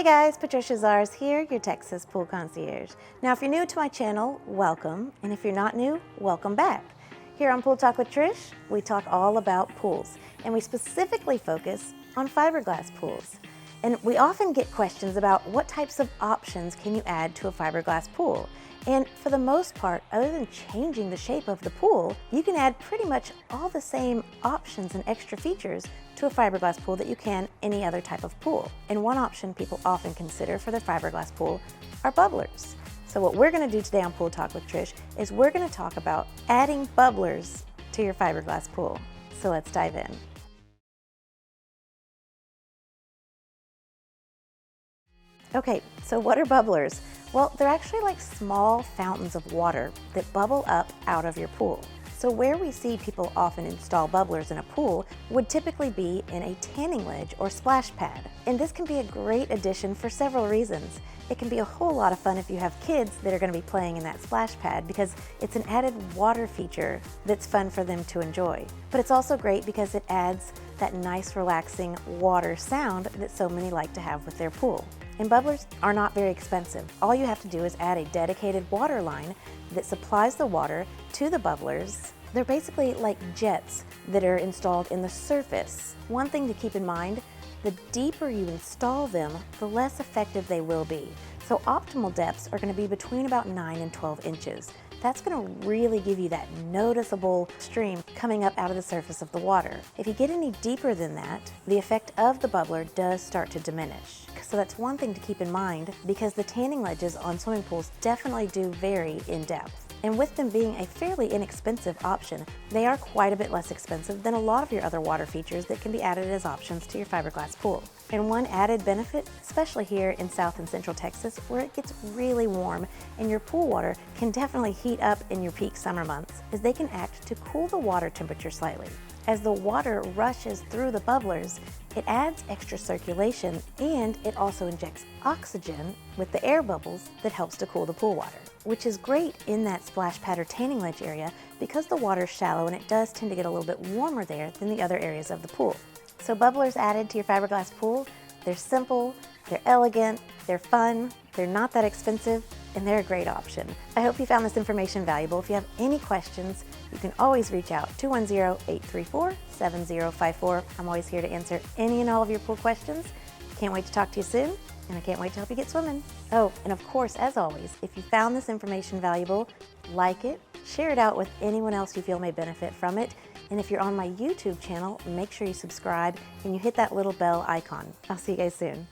Hey guys, Patricia Zars here, your Texas pool concierge. Now if you're new to my channel, welcome, and if you're not new, welcome back. Here on Pool Talk with Trish, we talk all about pools, and we specifically focus on fiberglass pools. And we often get questions about what types of options can you add to a fiberglass pool. And for the most part, other than changing the shape of the pool, you can add pretty much all the same options and extra features to a fiberglass pool that you can any other type of pool. And one option people often consider for their fiberglass pool are bubblers. So what we're gonna do today on Pool Talk with Trish is we're gonna talk about adding bubblers to your fiberglass pool. So let's dive in. Okay, so what are bubblers? Well, they're actually like small fountains of water that bubble up out of your pool. So where we see people often install bubblers in a pool would typically be in a tanning ledge or splash pad. And this can be a great addition for several reasons. It can be a whole lot of fun if you have kids that are going to be playing in that splash pad because it's an added water feature that's fun for them to enjoy. But it's also great because it adds that nice relaxing water sound that so many like to have with their pool. And bubblers are not very expensive. All you have to do is add a dedicated water line that supplies the water to the bubblers. They're basically like jets that are installed in the surface. One thing to keep in mind, the deeper you install them, the less effective they will be. So optimal depths are going to be between about 9 and 12 inches. That's going to really give you that noticeable stream coming up out of the surface of the water. If you get any deeper than that, the effect of the bubbler does start to diminish. So that's one thing to keep in mind because the tanning ledges on swimming pools definitely do vary in depth. And with them being a fairly inexpensive option, they are quite a bit less expensive than a lot of your other water features that can be added as options to your fiberglass pool. And one added benefit, especially here in South and Central Texas, where it gets really warm and your pool water can definitely heat up in your peak summer months, is they can act to cool the water temperature slightly. As the water rushes through the bubblers, it adds extra circulation and it also injects oxygen with the air bubbles that helps to cool the pool water, which is great in that splash pad or tanning ledge area because the water is shallow and it does tend to get a little bit warmer there than the other areas of the pool. So bubblers added to your fiberglass pool, they're simple, they're elegant, they're fun, they're not that expensive, and they're a great option. I hope you found this information valuable. If you have any questions, you can always reach out, 210-834-7054. I'm always here to answer any and all of your pool questions. Can't wait to talk to you soon, and I can't wait to help you get swimming. Oh, and of course, as always, if you found this information valuable, like it, share it out with anyone else you feel may benefit from it. And if you're on my YouTube channel, make sure you subscribe and you hit that little bell icon. I'll see you guys soon.